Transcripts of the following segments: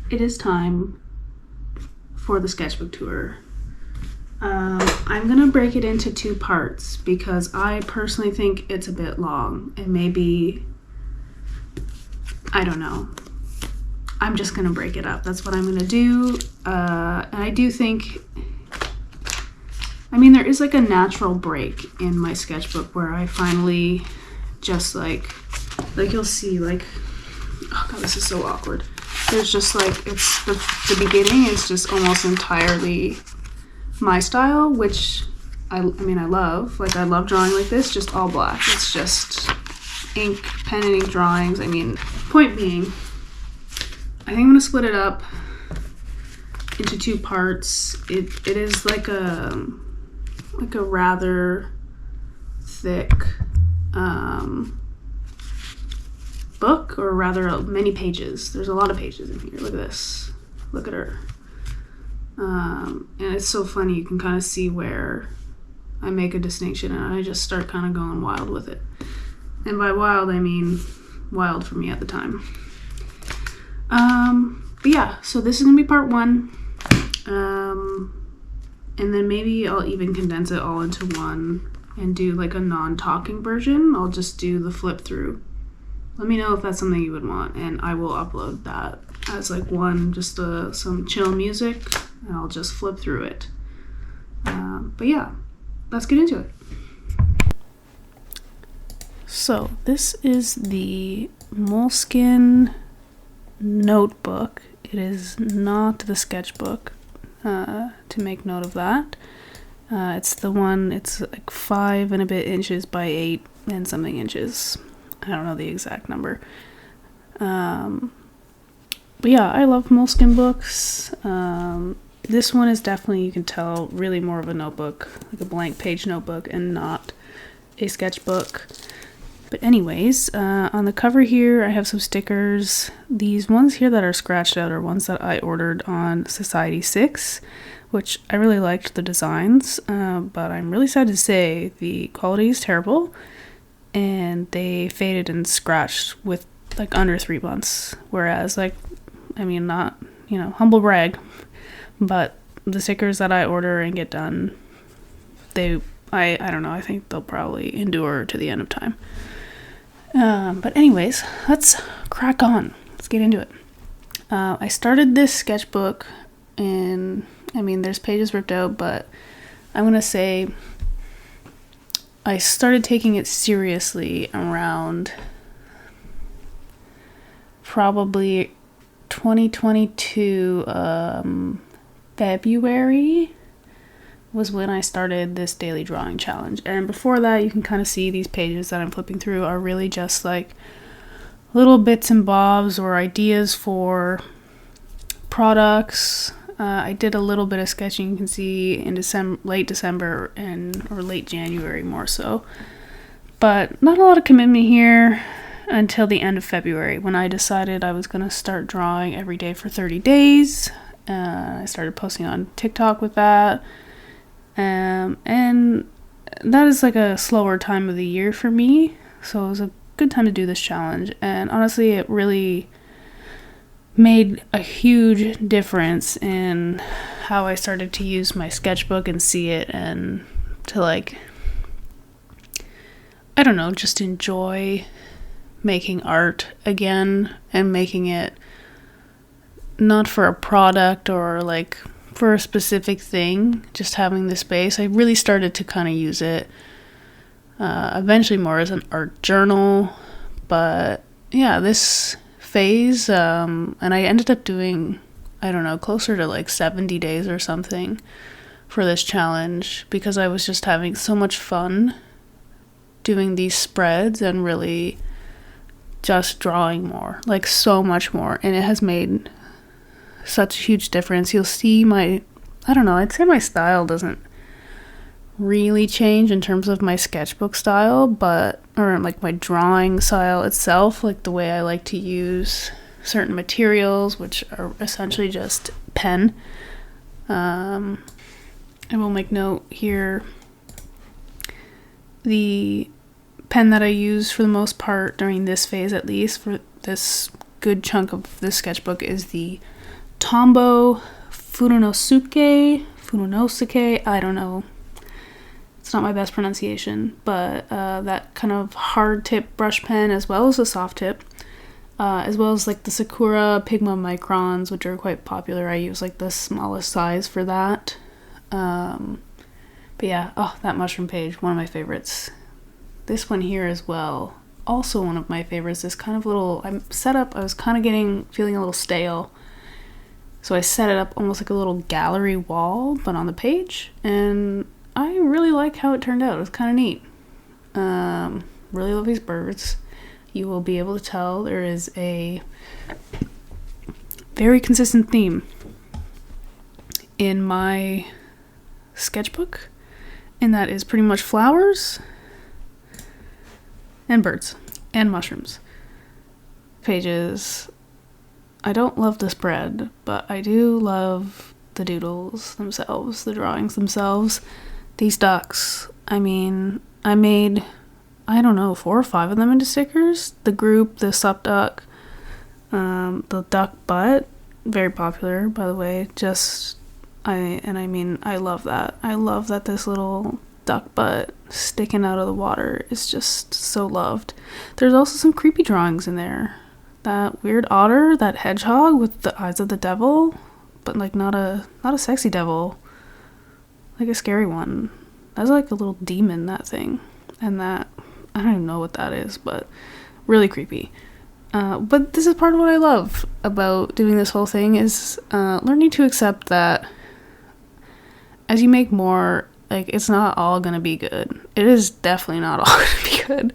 it is time for the sketchbook tour. I'm gonna break it into 2 parts because I personally think it's a bit long, and maybe, I don't know. I'm just gonna break it up. That's what I'm gonna do. And I do think, I mean, there is like a natural break in my sketchbook where I finally just like you'll see, like, oh god, this is so awkward. There's just like, it's the beginning is just almost entirely my style, which I mean, I love. Like, I love drawing like this, just all black. It's just ink, pen and ink drawings. I mean, point being, I think I'm gonna split it up into 2 parts. It is like a rather thick book, or rather many pages. There's a lot of pages in here. Look at this. Look at her. And it's so funny. You can kind of see where I make a distinction, and I just start kind of going wild with it. And by wild, I mean wild for me at the time. But yeah, so this is gonna be part 1. And then maybe I'll even condense it all into one and do like a non-talking version. I'll just do the flip through. Let me know if that's something you would want, and I will upload that as like one, just some chill music, and I'll just flip through it. But yeah, let's get into it. So this is the Moleskine notebook. It is not the sketchbook, to make note of that. It's the one, it's like 5 and a bit inches by 8 and something inches. I don't know the exact number. But yeah, I love Moleskine books. This one is definitely, you can tell, really more of a notebook, like a blank page notebook, and not a sketchbook. But anyways, on the cover here, I have some stickers. These ones here that are scratched out are ones that I ordered on Society 6, which I really liked the designs, but I'm really sad to say the quality is terrible, and they faded and scratched with like under 3 months. Whereas, like, I mean, not, you know, humble brag, but the stickers that I order and get done, I don't know, I think they'll probably endure to the end of time. But anyways, let's crack on. Let's get into it. I started this sketchbook, and I mean, there's pages ripped out, but I'm gonna say I started taking it seriously around probably 2022 February was when I started this daily drawing challenge. And before that, you can kind of see these pages that I'm flipping through are really just like little bits and bobs or ideas for products. I did a little bit of sketching, you can see, in late December or late January more so. But not a lot of commitment here until the end of February, when I decided I was going to start drawing every day for 30 days. I started posting on TikTok with that. And that is like a slower time of the year for me, so it was a good time to do this challenge. And honestly, it really made a huge difference in how I started to use my sketchbook and see it, and to, like, I don't know, just enjoy making art again, and making it not for a product or like for a specific thing, just having the space. I really started to kind of use it eventually more as an art journal. But yeah, this phase, and I ended up doing, I don't know, closer to like 70 days or something for this challenge, because I was just having so much fun doing these spreads and really just drawing more, like so much more. And it has made such a huge difference. You'll see I don't know, I'd say my style doesn't really change in terms of my sketchbook style, or like my drawing style itself, like the way I like to use certain materials, which are essentially just pen. I will make note here, the pen that I use for the most part during this phase, at least for this good chunk of this sketchbook is the Tombow Furunosuke, I don't know. It's not my best pronunciation, but that kind of hard tip brush pen as well as a soft tip, as well as like the Sakura Pigma Microns, which are quite popular. I use like the smallest size for that. But yeah, that mushroom page, one of my favorites. This one here as well, also one of my favorites. This kind of little, I was kind of feeling a little stale. So I set it up almost like a little gallery wall, but on the page, and I really like how it turned out. It was kind of neat. Really love these birds. You will be able to tell there is a very consistent theme in my sketchbook, and that is pretty much flowers and birds and mushrooms. Pages. I don't love the spread, but I do love the doodles themselves, the drawings themselves. These ducks, I mean, I made, I don't know, 4 or 5 of them into stickers. The group, the sup duck, the duck butt, very popular, by the way. I love that. I love that this little duck butt sticking out of the water is just so loved. There's also some creepy drawings in there. That weird otter, that hedgehog with the eyes of the devil, but like not a sexy devil, like a scary one. That's like a little demon, that thing. And that, I don't even know what that is, but really creepy. But this is part of what I love about doing this whole thing is learning to accept that as you make more, like, it's not all gonna be good. It is definitely not all gonna be good.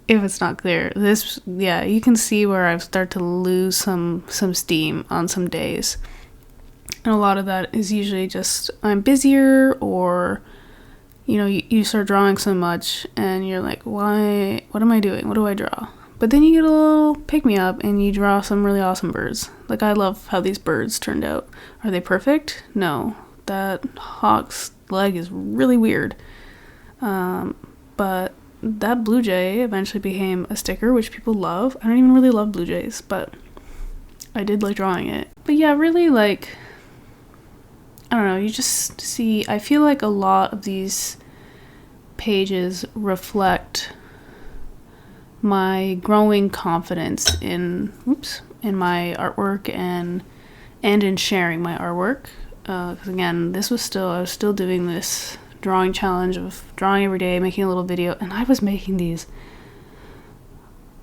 If it's not clear. You can see where I've started to lose some steam on some days. And a lot of that is usually just I'm busier, or, you start drawing so much and you're like, why, what am I doing? What do I draw? But then you get a little pick-me-up and you draw some really awesome birds. Like, I love how these birds turned out. Are they perfect? No. That hawk's leg is really weird. But that blue jay eventually became a sticker, which people love. I don't even really love blue jays, but I did like drawing it. But yeah, really, like, I don't know, you just see, I feel like a lot of these pages reflect my growing confidence in my artwork and in sharing my artwork. Because again, I was still doing this drawing challenge of drawing every day, making a little video, and I was making these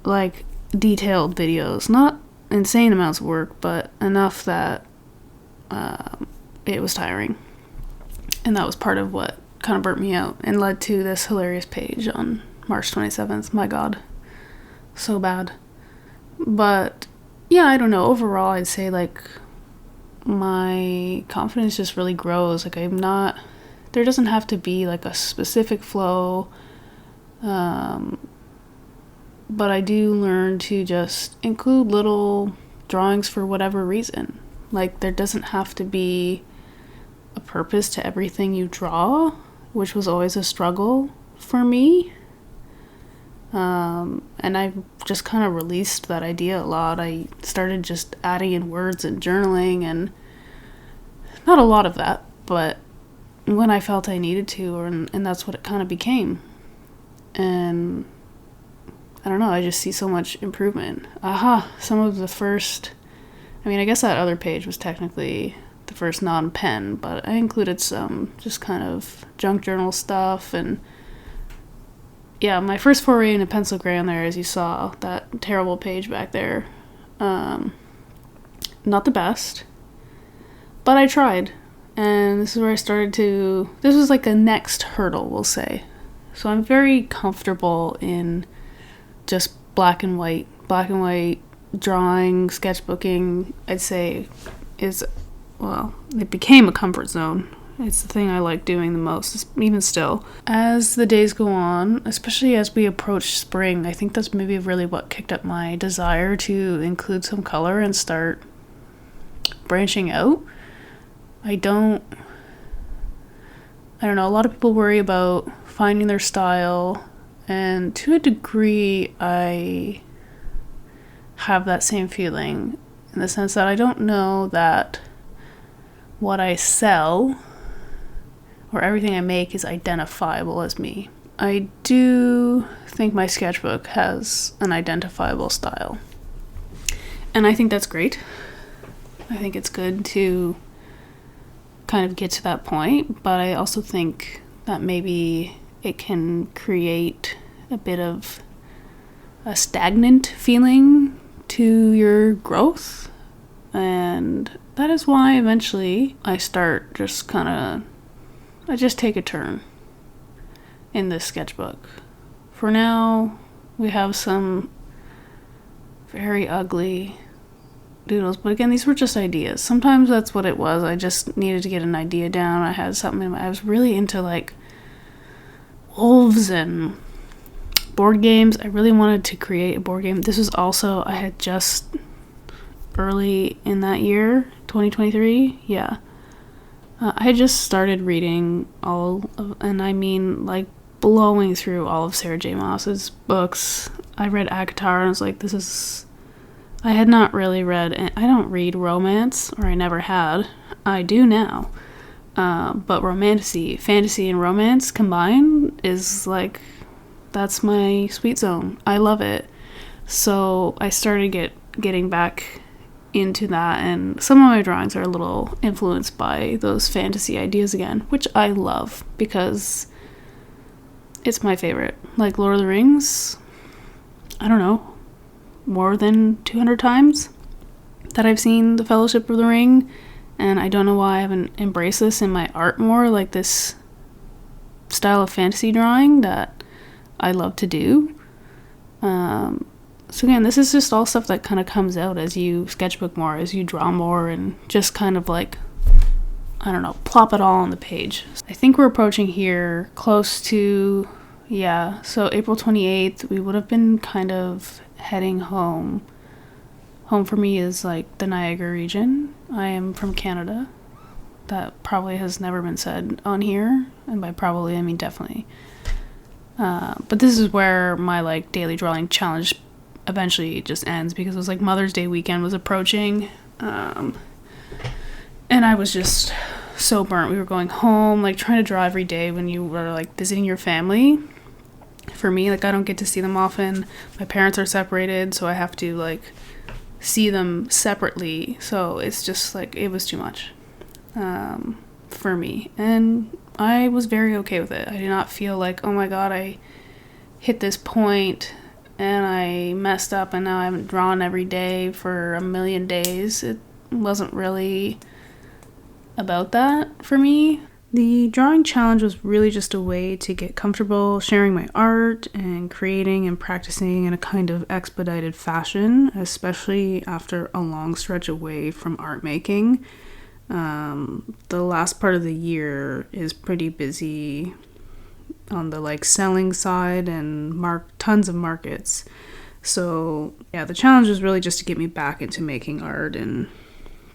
like detailed videos, not insane amounts of work, but enough that it was tiring. And that was part of what kind of burnt me out and led to this hilarious page on March 27th. My God, so bad. But yeah, I don't know, overall I'd say like my confidence just really grows. Like, there doesn't have to be like a specific flow, but I do learn to just include little drawings for whatever reason. Like, there doesn't have to be a purpose to everything you draw, which was always a struggle for me. And I've just kind of released that idea a lot. I started just adding in words and journaling, and not a lot of that, but when I felt I needed to, and that's what it kind of became. And I don't know, I just see so much improvement. Some of the first, I guess that other page was technically the first non-pen, but I included some just kind of junk journal stuff, and yeah, my first foray into pencil gray on there, as you saw, that terrible page back there. Not the best, but I tried. And this is where I started to, this was like a next hurdle, we'll say. So I'm very comfortable in just black and white drawing, sketchbooking, I'd say it became a comfort zone. It's the thing I like doing the most, even still. As the days go on, especially as we approach spring, I think that's maybe really what kicked up my desire to include some color and start branching out. I don't know, a lot of people worry about finding their style, and to a degree I have that same feeling, in the sense that I don't know that what I sell or everything I make is identifiable as me. I do think my sketchbook has an identifiable style. And I think that's great. I think it's good to kind of get to that point, but I also think that maybe it can create a bit of a stagnant feeling to your growth. And that is why eventually I start just I just take a turn in this sketchbook. For now, we have some very ugly doodles, but again, these were just ideas. Sometimes that's what it was. I just needed to get an idea down. I had something in I was really into like wolves and board games. I really wanted to create a board game. This was also, I had just early in that year, 2023, yeah. I had just started reading and I mean like blowing through all of Sarah J. Maas's books. I read ACOTAR and I was like, I had not really read, and I don't read romance, or I never had. I do now. But fantasy and romance combined is like, that's my sweet zone. I love it. So I started getting back into that, and some of my drawings are a little influenced by those fantasy ideas again, which I love because it's my favorite. Like Lord of the Rings, I don't know, more than 200 times that I've seen The Fellowship of the Ring, and I don't know why I haven't embraced this in my art more, like this style of fantasy drawing that I love to do. So again, this is just all stuff that kind of comes out as you sketchbook more, as you draw more, and just kind of like, I don't know, plop it all on the page. I think we're approaching here close to, yeah, so April 28th, we would have been kind of heading home. Home for me is like the Niagara region. I am from Canada. That probably has never been said on here, and by probably I mean definitely. But this is where my like daily drawing challenge eventually just ends, because it was like Mother's Day weekend was approaching, and I was just so burnt. We were going home, like trying to draw every day when you were like visiting your family. For me, like I don't get to see them often. My parents are separated, so I have to like see them separately. So it's just like, it was too much for me, and I was very okay with it. I did not feel like, oh my god, I hit this point and I messed up and now I haven't drawn every day for a million days. It wasn't really about that for me. The drawing challenge was really just a way to get comfortable sharing my art and creating and practicing in a kind of expedited fashion, especially after a long stretch away from art making. The last part of the year is pretty busy on the like selling side and tons of markets. So yeah, the challenge was really just to get me back into making art and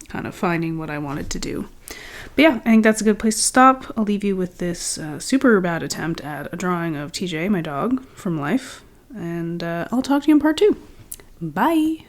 kind of finding what I wanted to do. But yeah, I think that's a good place to stop. I'll leave you with this super bad attempt at a drawing of TJ, my dog, from life. And I'll talk to you in part 2. Bye!